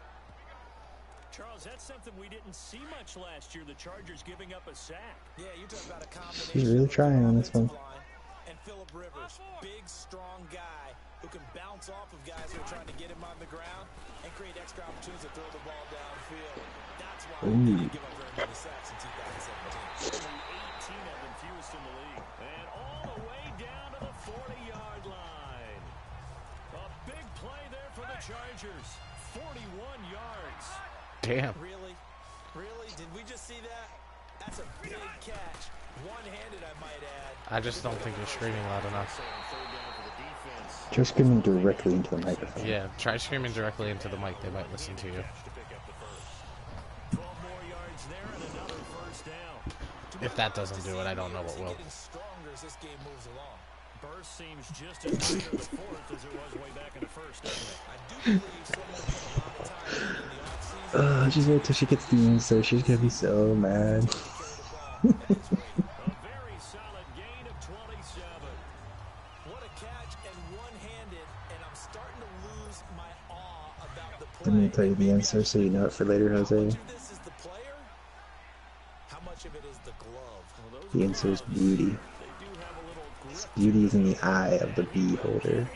Charles, that's something we didn't see much last year. The Chargers giving up a sack. Yeah, you're talking about a combination. He's really trying on this one. And Phillip Rivers, big, strong guy who can bounce off of guys who are trying to get him on the ground and create extra opportunities to throw the ball downfield. That's why he didn't give up very many sacks in 2017. Only 18 of them, fewest in the league. And all the way down to the 40-yard line. A big play there for the Chargers. 41 yards. Damn. Really? Really? Did we just see that? That's a big catch. One-handed, I might add. I just don't think you're screaming loud enough. Just screaming directly into the microphone. Yeah, try screaming directly into the mic. They might listen to you. 12 more yards there and another first down. If that doesn't do it, I don't know what will. Getting stronger as this game moves along. Burst seems just as good in the 4th as it was way back in the 1st, doesn't it? I do believe someone put a lot of time in the offseason. Just wait till she gets the answer. She's gonna be so mad. A very solid gain of 27. What a catch and one-handed, and I'm starting to lose my awe about the play. I'm gonna tell you the answer so you know it for later, Jose. How much of this is the player? How much of it is the glove? The answer is beauty. Beauty is in the eye of the bee holder.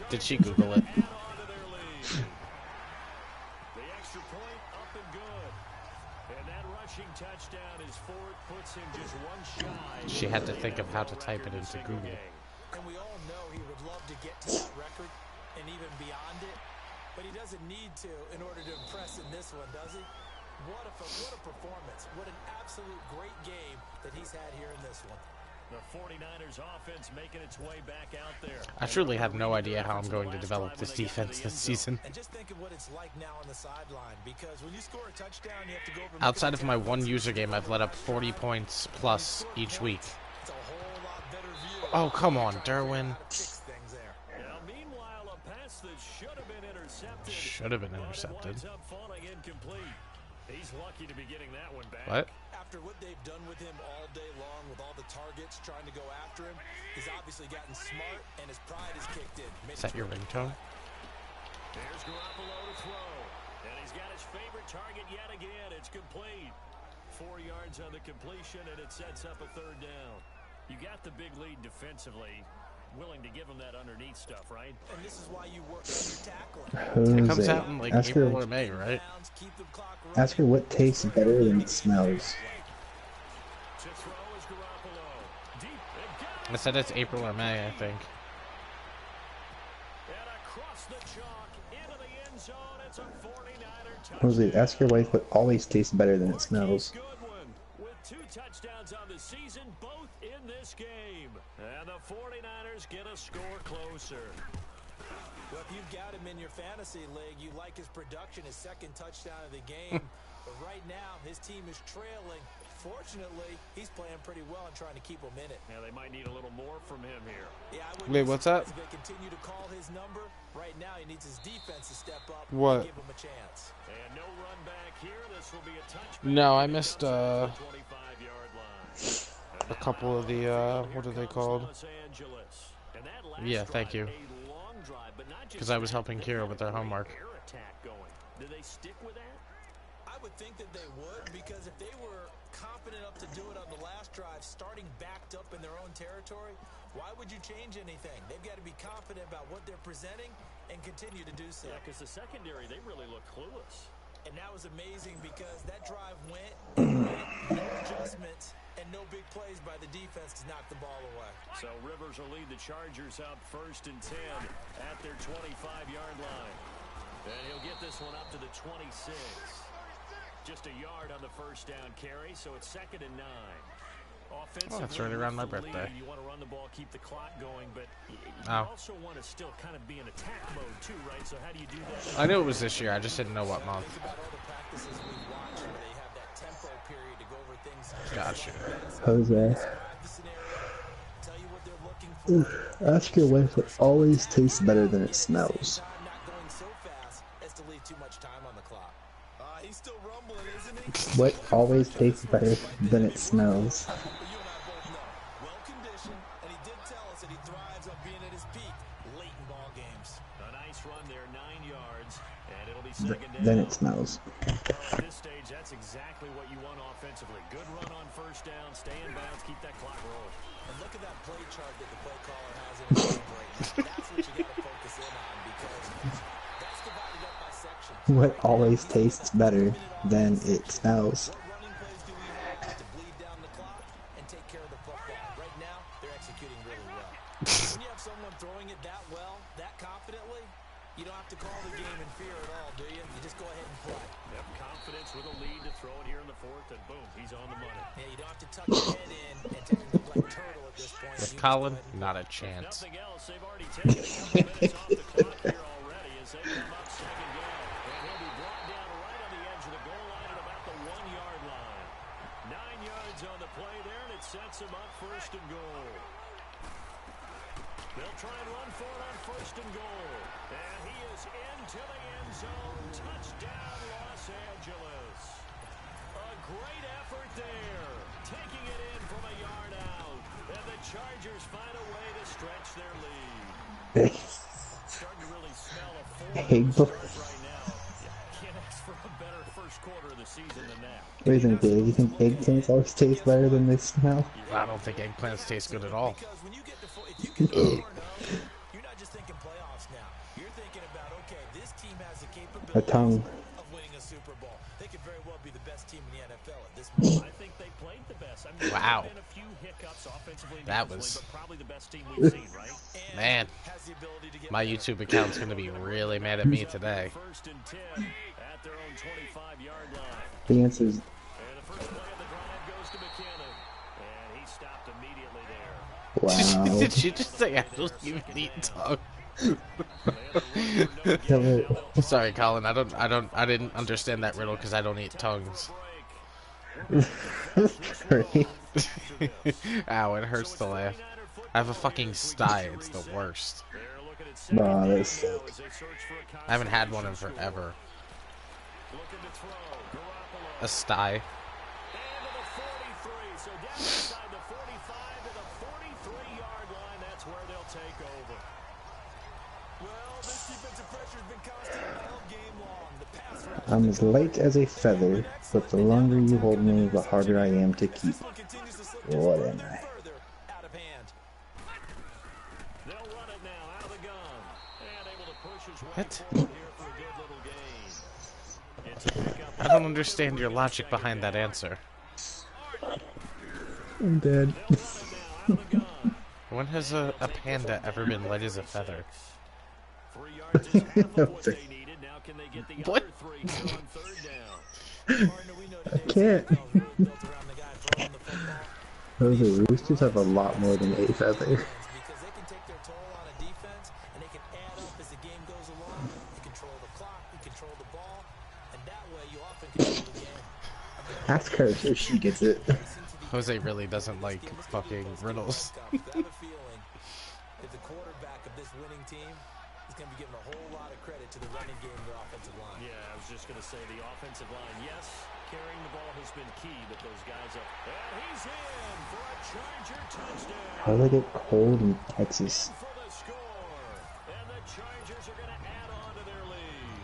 Did she Google it? The extra point up and good. And that rushing touchdown is Ford puts him just one shy. She had to think of how to type it into Google. And we all know he would love to get to that record and even beyond it, but he doesn't need to in order to impress in this one, does he? What a performance. What an absolute great game that he's had here in this one. The 49ers offense making its way back out there. I truly have no idea how I'm going to develop this defense this season. And just think of what it's like now on the sideline, because when you score a touchdown, you have to go over. Outside of my one user game, I've let up 40 points plus each week. It's a whole lot better view. Oh, come on, Derwin. Now, meanwhile, a pass that should have been intercepted. Should have been intercepted. Winds up falling incomplete. He's lucky to be getting that one back. What? After what they've done with him all day long, with all the targets trying to go after him, he's obviously gotten smart, and his pride is kicked in. Is that your ringtone? There's Garoppolo to throw. And he's got his favorite target yet again. It's complete. 4 yards on the completion, and it sets up a third down. You got the big lead defensively. Willing to give him that underneath stuff, right? And this is why you work on your tackling. It comes out in like April or May, right? Ask her what tastes better than it smells. To throw is Garoppolo. Deep and got it. I said it's April or May, I think. And across the chalk into the end zone. It's a 49er touchdown. Jose, ask your wife what always tastes better than it smells. Goodwin with 2 touchdowns on the season, both in this game. And the 49ers get a score closer. Well, if you've got him in your fantasy league, you like his production, his second touchdown of the game. But right now, his team is trailing. Fortunately, he's playing pretty well and trying to keep them in it. Yeah, they might need a little more from him here. Yeah, I Wait, what's that? If they continue to call his number, right now he needs his defense to step up What? and give him a chance. And no run back here. This will be a touchback. No, I missed 25-yard line. a couple of the what are they called? Yeah, thank you. Because I was helping Kira with their homework. Do they stick with that? I would think that they would, because if they were confident enough to do it on the last drive, starting backed up in their own territory, why would you change anything? They've got to be confident about what they're presenting and continue to do so. Yeah, because the secondary, they really look clueless. And that was amazing, because that drive went, no adjustments, and no big plays by the defense to knock the ball away. So Rivers will lead the Chargers out 1st and 10 at their 25-yard line. And he'll get this one up to the 26. Just a yard on the first down carry, so it's 2nd and 9. Oh, that's right around my birthday. You want to run the ball, keep the clock going, but you Oh. also want to still kind of be in attack mode too, right? So how do you do that? I knew it was this year, I just didn't know what month. Think about all the practices we've watched where they have that tempo period to go over things. Gotcha. Jose, The scenario, tell you what they're looking for. ask your wife what always tastes better than it smells. Not going so fast as to leave too much time on the clock. He's still rumbling, isn't he? What always tastes better than it smells? You and I both know. Well conditioned, and he did tell us that he thrives on being at his peak late in ball games. A nice run there, 9 yards, and it'll be 2nd down. Then it smells. Well, at this stage, that's exactly what you want offensively. Good run on 1st down, stay in bounds, keep that clock rolling. And look at that play chart that the play caller has in his game right now. That's what you got to focus in on, because that's divided up by sections. What always tastes better than it smells? What running plays do we have to bleed down the clock and take care of the football? Right now, they're executing really well. When you have someone throwing it that well, that confidently, you don't have to call the game in fear at all, do you? You just go ahead and play. Have confidence with a lead to throw it here in the 4th, and boom, he's on the money. Yeah, you don't have to tuck your head in and take a look like turtle at this point. With You just Colin, go ahead and not a If chance. nothing else, they've already taken a couple minutes off the clock here already as they come up 2nd down. And he'll be brought down right on the edge of the goal line at about the 1-yard line. 9 yards on the play there, and it sets him up 1st and goal. They'll try and run for it on 1st and goal. And he is into the end zone. Touchdown, Los Angeles. A great effort there. Taking it in from a yard out. And the Chargers find a way to stretch their lead. Starting to really smell a Egg full start right now. Can't ask for a better first quarter of the season than that. Wait a minute, Dave. You think eggplants always taste better than they smell? I don't think eggplants taste good at all. Because when you get to if you get to 4-0, you're not just thinking playoffs now. You're thinking about, okay, this team has the capability A tongue. of winning a Super Bowl. They could very well be the best team in the NFL at this moment. I think they played the best. I mean, Wow. there's been a few hiccups offensively and That defensively, was- but probably the best team we've seen, right? And Man, has the ability to get my better. YouTube account's gonna be really mad at me today. 1st and 10 at their own 25-yard line. The answer is And the first play of the drive goes to McKinnon. And he stopped immediately there. Wow. Did she just say I don't even eat tongue? Tell it. Sorry, Colin. I didn't understand that riddle because I don't eat tongues. Sorry. Ow, it hurts to laugh. I have a fucking sty. It's the worst. Nah, that's sick. I haven't had one in forever. A sty. I'm as light as a feather, but the longer you hold me, the harder I am to keep. What am I? What? I don't understand your logic behind that answer. I'm dead. When has a panda ever been light as a feather? What? I can't. Those roosters have a lot more than a feather. Ask her if she gets it. Jose really doesn't like fucking riddles. If the quarterback of this winning team is going to be given a whole lot of credit to the running game of their offensive line. Yeah, I was just going to say the offensive line, yes, carrying the ball has been key, but those guys up. And he's in for a Charger touchdown. How do they get cold in Texas? For the score. And the Chargers are going to add on to their lead.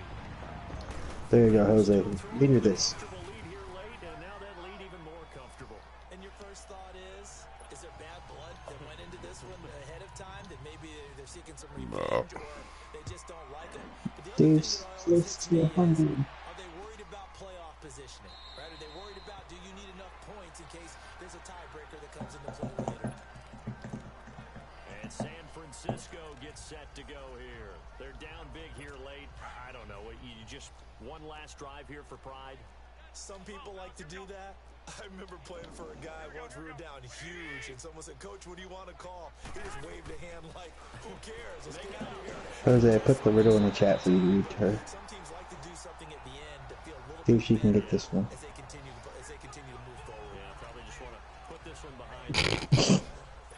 There you go, Jose. Lead this. Lead here late, and now that lead even more comfortable. And your first thought is there bad blood that went into this one ahead of time, that maybe they're seeking some revenge, or they just don't like him? But the other Dave's thing that close always to 100. are they worried about playoff positioning? Right? Are they worried about, do you need enough points in case there's a tiebreaker that comes into play later? And San Francisco gets set to go here. They're down big here late. I don't know. You just one last drive here for pride? Some people like to do that. I remember playing for a guy once, we were down huge, and someone said, "Coach, what do you want to call?" He just waved a hand like, "Who cares? Let's get out of here." Jose, I put the riddle in the chat for you to read to her. Some teams like to do something at the end to feel a little See bit if she can better get this one. as they continue to move forward. Yeah, probably just want to put this one behind.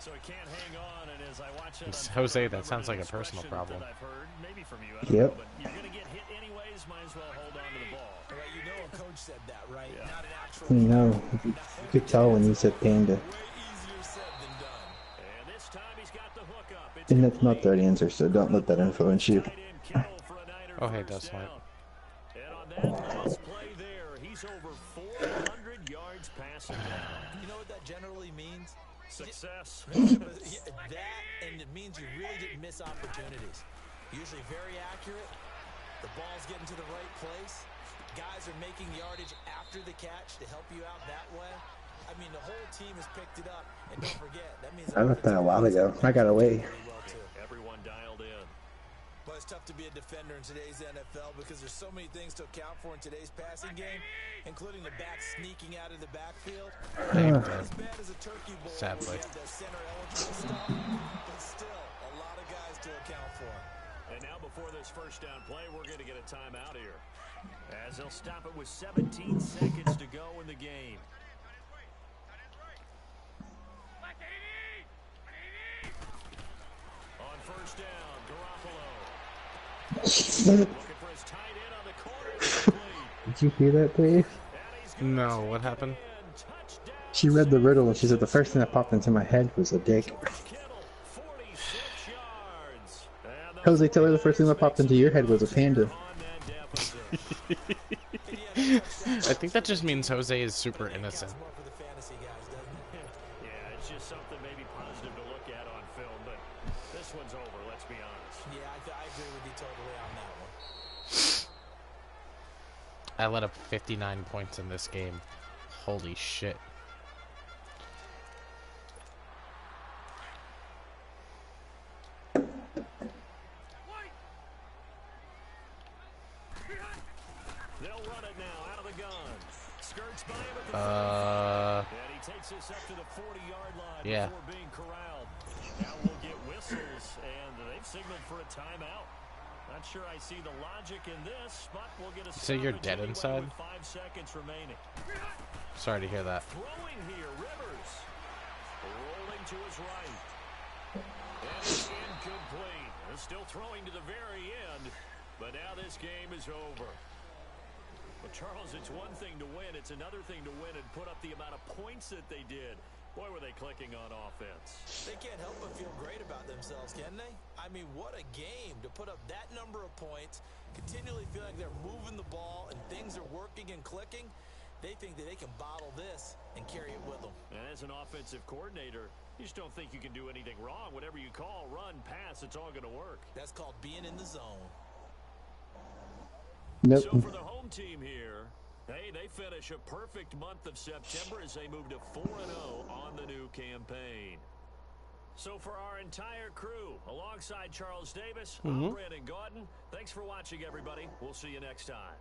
So he can't hang on, and as I watch it, Jose, that sounds like a personal problem. I've heard, maybe from you, I don't Yep. know, but you're going to get hit anyways, might as well hold on to the ball. Right, you know a coach said that, right? Yeah. Not an actual. No, you could tell when you said panda. Way easier said than done. And this time he's got the hook up. It's And that's not the right answer, so don't let that influence you. tight end Kittle for a Niner Oh, hey, first that's smart. down. And on that last play there, he's over 400 yards passing now. You know what that generally means? Success. That, and it means you really didn't miss opportunities. Usually very accurate. The ball's getting to the right place. Guys are making yardage after the catch to help you out that way. I mean, the whole team has picked it up. And don't forget, that means I left that a while ago. I got away. really well too. Everyone dialed in. But it's tough to be a defender in today's NFL because there's so many things to account for in today's passing game, including the back sneaking out of the backfield. Not as bad as a turkey bowl where Sadly. you have the center eligible stuff, but still a lot of guys to account for. And now before this first down play, we're going to get a timeout here. As they'll stop it with 17 seconds to go in the game. On first down, Garoppolo. Looking for his tight end on the corner. Did you hear that, Dave? No, what happened? Touchdown. She read the riddle and she said the first thing that popped into my head was a dick. Kittle, 46 yards. And the Jose, tell her the first thing that popped into your head was a panda. on that deficit. I think that just means Jose is super innocent. More for the fantasy guys, doesn't it? Yeah, it's just something maybe positive to look at on film, but this one's over, let's be honest. Yeah, I agree with you totally on that one. I let up 59 points in this game. Holy shit. They'll run it now out of the gun. Skirts by him at the 35. And he takes this up to the 40-yard line before being corralled. Now we'll get whistles, and they've signaled for a timeout. Not sure I see the logic in this, but we'll get a So you're dead inside? with 5 seconds remaining. Sorry to hear that. Throwing here, Rivers. Rolling to his right. And it's incomplete. They're still throwing to the very end, but now this game is over. But Charles, it's one thing to win. It's another thing to win and put up the amount of points that they did. Boy, were they clicking on offense. They can't help but feel great about themselves, can they? I mean, what a game to put up that number of points, continually feel like they're moving the ball and things are working and clicking. They think that they can bottle this and carry it with them. And as an offensive coordinator, you just don't think you can do anything wrong. Whatever you call, run, pass, it's all going to work. That's called being in the zone. So for the home team here, hey, they finish a perfect month of September as they move to 4-0 on the new campaign. So for our entire crew, alongside Charles Davis, I'm Brandon Gaudin. Thanks for watching, everybody. We'll see you next time.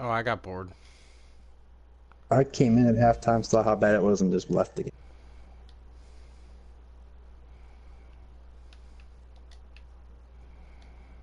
Oh, I got bored. I came in at halftime, saw how bad it was, and just left the game.